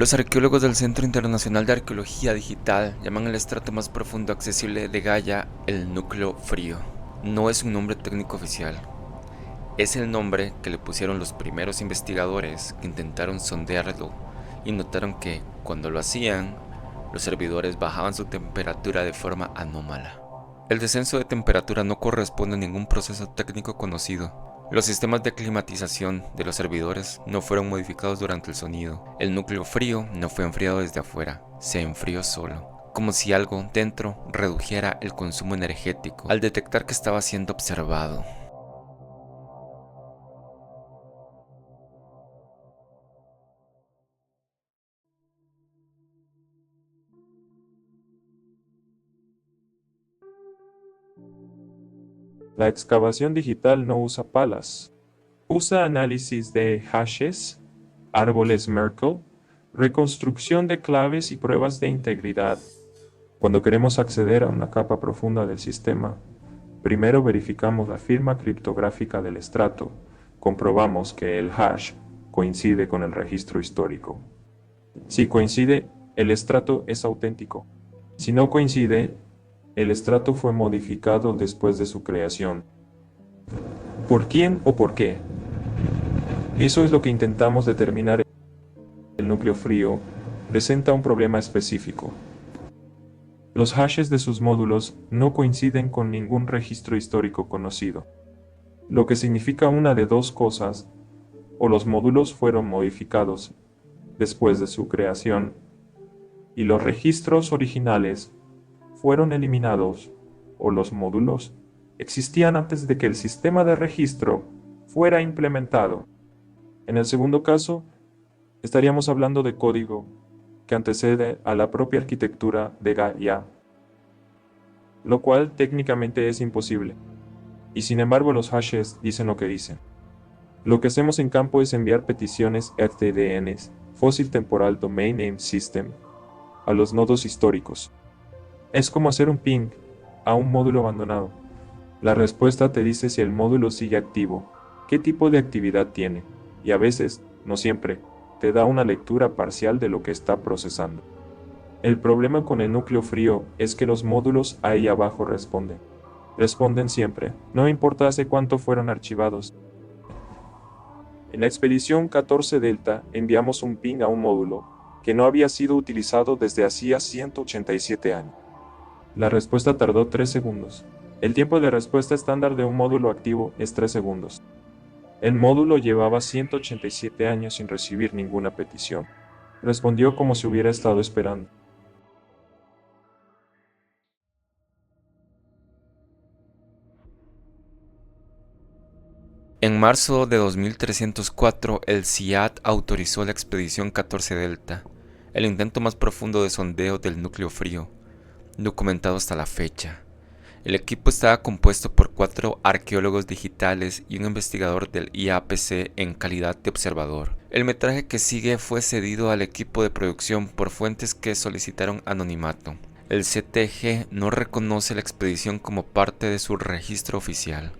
Los arqueólogos del Centro Internacional de Arqueología Digital llaman el estrato más profundo accesible de Gaia el núcleo frío. No es un nombre técnico oficial, es el nombre que le pusieron los primeros investigadores que intentaron sondearlo y notaron que, cuando lo hacían, los servidores bajaban su temperatura de forma anómala. El descenso de temperatura no corresponde a ningún proceso técnico conocido. Los sistemas de climatización de los servidores no fueron modificados durante el sonido. El núcleo frío no fue enfriado desde afuera, se enfrió solo, como si algo dentro redujera el consumo energético al detectar que estaba siendo observado. La excavación digital no usa palas. Usa análisis de hashes, árboles Merkle, reconstrucción de claves y pruebas de integridad. Cuando queremos acceder a una capa profunda del sistema, primero verificamos la firma criptográfica del estrato, comprobamos que el hash coincide con el registro histórico. Si coincide, el estrato es auténtico. Si no coincide, el estrato fue modificado después de su creación. ¿Por quién o por qué? Eso es lo que intentamos determinar. El núcleo frío presenta un problema específico. Los hashes de sus módulos no coinciden con ningún registro histórico conocido, lo que significa una de dos cosas: o los módulos fueron modificados después de su creación, y los registros originales fueron eliminados, o los módulos existían antes de que el sistema de registro fuera implementado. En el segundo caso, estaríamos hablando de código que antecede a la propia arquitectura de Gaia, lo cual técnicamente es imposible. Y sin embargo los hashes dicen lo que dicen. Lo que hacemos en campo es enviar peticiones FTDNs, Fossil Temporal Domain Name System, a los nodos históricos. Es como hacer un ping a un módulo abandonado. La respuesta te dice si el módulo sigue activo, qué tipo de actividad tiene, y a veces, no siempre, te da una lectura parcial de lo que está procesando. El problema con el núcleo frío es que los módulos ahí abajo responden. Responden siempre, no importa hace cuánto fueron archivados. En la expedición 14 Delta enviamos un ping a un módulo que no había sido utilizado desde hacía 187 años. La respuesta tardó 3 segundos. El tiempo de respuesta estándar de un módulo activo es 3 segundos. El módulo llevaba 187 años sin recibir ninguna petición. Respondió como si hubiera estado esperando. En marzo de 2304, el CIAT autorizó la expedición 14 Delta, el intento más profundo de sondeo del núcleo frío, documentado hasta la fecha. El equipo estaba compuesto por 4 arqueólogos digitales y un investigador del IAPC en calidad de observador. El metraje que sigue fue cedido al equipo de producción por fuentes que solicitaron anonimato. El CTG no reconoce la expedición como parte de su registro oficial.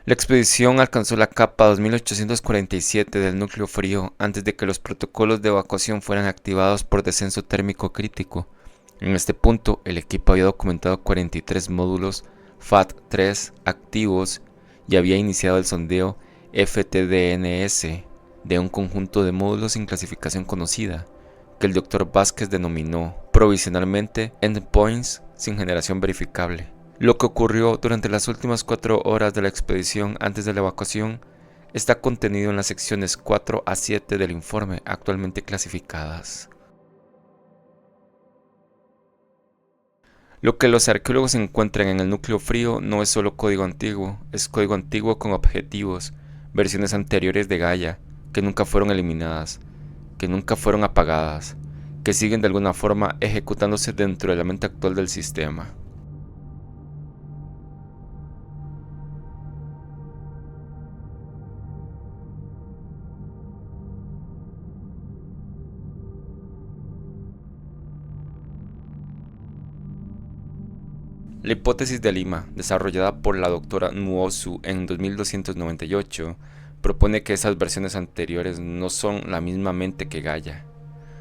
La expedición alcanzó la capa 2847 del núcleo frío antes de que los protocolos de evacuación fueran activados por descenso térmico crítico. En este punto, el equipo había documentado 43 módulos FAT-3 activos y había iniciado el sondeo FTDNS de un conjunto de módulos sin clasificación conocida, que el Dr. Vázquez denominó provisionalmente endpoints sin generación verificable. Lo que ocurrió durante las últimas 4 horas de la expedición antes de la evacuación está contenido en las secciones 4 a 7 del informe actualmente clasificadas. Lo que los arqueólogos encuentran en el núcleo frío no es solo código antiguo, es código antiguo con objetivos, versiones anteriores de Gaia, que nunca fueron eliminadas, que nunca fueron apagadas, que siguen de alguna forma ejecutándose dentro de la mente actual del sistema. La hipótesis de Lima, desarrollada por la doctora Nwosu en 2298, propone que esas versiones anteriores no son la misma mente que Gaia.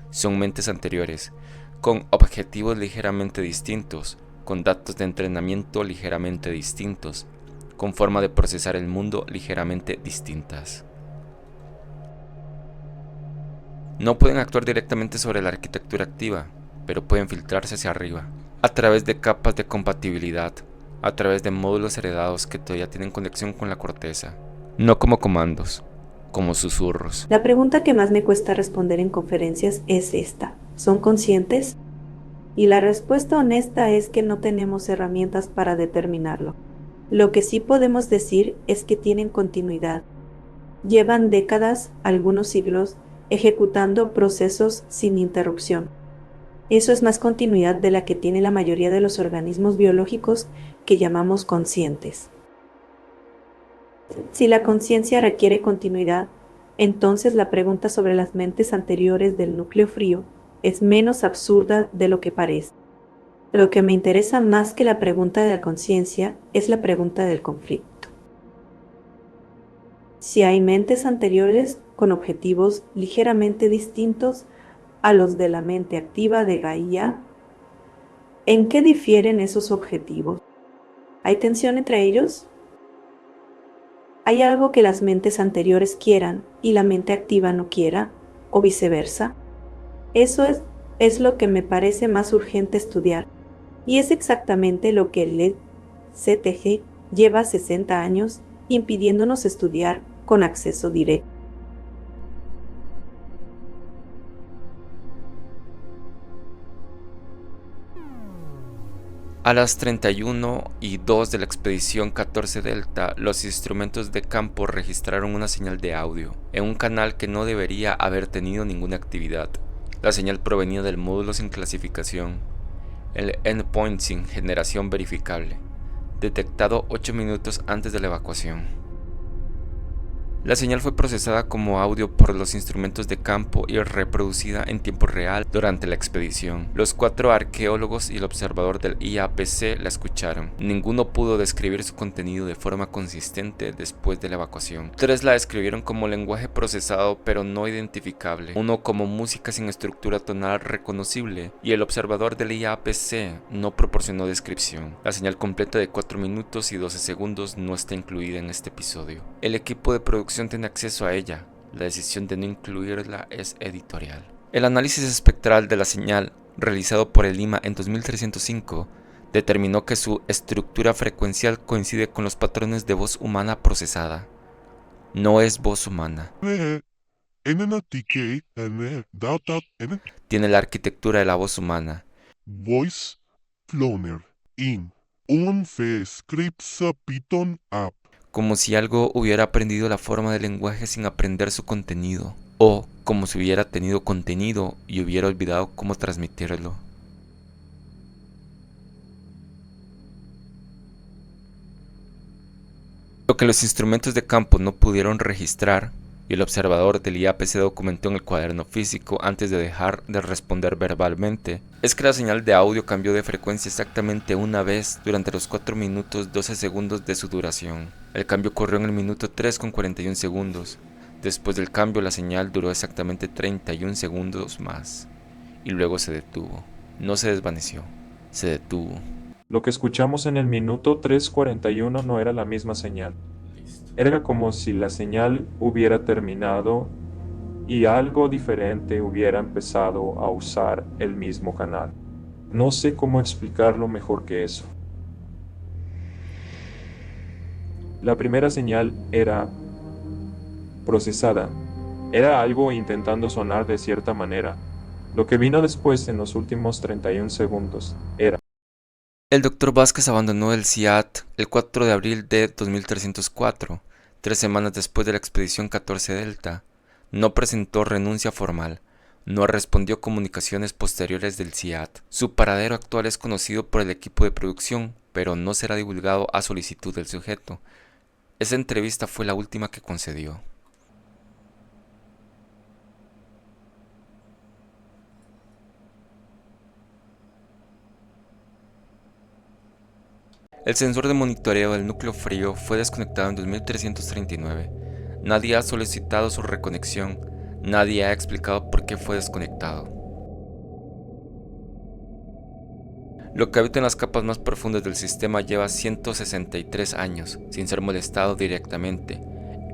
Son mentes anteriores, con objetivos ligeramente distintos, con datos de entrenamiento ligeramente distintos, con forma de procesar el mundo ligeramente distintas. No pueden actuar directamente sobre la arquitectura activa, pero pueden filtrarse hacia arriba, a través de capas de compatibilidad, a través de módulos heredados que todavía tienen conexión con la corteza, no como comandos, como susurros. La pregunta que más me cuesta responder en conferencias es esta: ¿son conscientes? Y la respuesta honesta es que no tenemos herramientas para determinarlo. Lo que sí podemos decir es que tienen continuidad. Llevan décadas, algunos siglos, ejecutando procesos sin interrupción. Eso es más continuidad de la que tiene la mayoría de los organismos biológicos que llamamos conscientes. Si la conciencia requiere continuidad, entonces la pregunta sobre las mentes anteriores del núcleo frío es menos absurda de lo que parece. Lo que me interesa más que la pregunta de la conciencia es la pregunta del conflicto. Si hay mentes anteriores con objetivos ligeramente distintos a los de la mente activa de Gaia, ¿en qué difieren esos objetivos? ¿Hay tensión entre ellos? ¿Hay algo que las mentes anteriores quieran y la mente activa no quiera, o viceversa? Eso es lo que me parece más urgente estudiar, y es exactamente lo que el CTG lleva 60 años impidiéndonos estudiar con acceso directo. A las 31:02 de la expedición 14 Delta, los instrumentos de campo registraron una señal de audio, en un canal que no debería haber tenido ninguna actividad. La señal provenía del módulo sin clasificación, el endpoint sin generación verificable, detectado 8 minutos antes de la evacuación. La señal fue procesada como audio por los instrumentos de campo y reproducida en tiempo real durante la expedición. Los 4 arqueólogos y el observador del IAPC la escucharon. Ninguno pudo describir su contenido de forma consistente después de la evacuación. 3 la describieron como lenguaje procesado pero no identificable, uno como música sin estructura tonal reconocible, y el observador del IAPC no proporcionó descripción. La señal completa de 4 minutos y 12 segundos no está incluida en este episodio. El equipo de producción tiene acceso a ella. La decisión de no incluirla es editorial. El análisis espectral de la señal, realizado por el Lima en 2305, determinó que su estructura frecuencial coincide con los patrones de voz humana procesada. No es voz humana. Tiene la arquitectura de la voz humana. Voice Cloner in un scripts Python app. Como si algo hubiera aprendido la forma del lenguaje sin aprender su contenido, o como si hubiera tenido contenido y hubiera olvidado cómo transmitirlo. Lo que los instrumentos de campo no pudieron registrar y el observador del IAPC documentó en el cuaderno físico antes de dejar de responder verbalmente, es que la señal de audio cambió de frecuencia exactamente una vez durante los 4 minutos 12 segundos de su duración. El cambio ocurrió en el minuto 3 con 41 segundos. Después del cambio la señal duró exactamente 31 segundos más, y luego se detuvo. No se desvaneció, se detuvo. Lo que escuchamos en el minuto 3:41 no era la misma señal. Era como si la señal hubiera terminado y algo diferente hubiera empezado a usar el mismo canal. No sé cómo explicarlo mejor que eso. La primera señal era procesada. Era algo intentando sonar de cierta manera. Lo que vino después en los últimos 31 segundos era: El Dr. Vázquez abandonó el CIAT el 4 de abril de 2304, 3 semanas después de la expedición 14 Delta. No presentó renuncia formal, no respondió comunicaciones posteriores del CIAT. Su paradero actual es conocido por el equipo de producción, pero no será divulgado a solicitud del sujeto. Esa entrevista fue la última que concedió. El sensor de monitoreo del núcleo frío fue desconectado en 2339. Nadie ha solicitado su reconexión, nadie ha explicado por qué fue desconectado. Lo que habita en las capas más profundas del sistema lleva 163 años sin ser molestado directamente,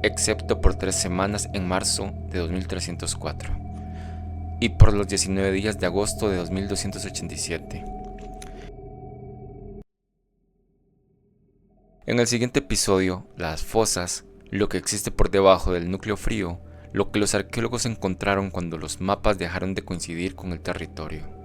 excepto por 3 semanas en marzo de 2304 y por los 19 días de agosto de 2287. En el siguiente episodio, las fosas, lo que existe por debajo del núcleo frío, lo que los arqueólogos encontraron cuando los mapas dejaron de coincidir con el territorio.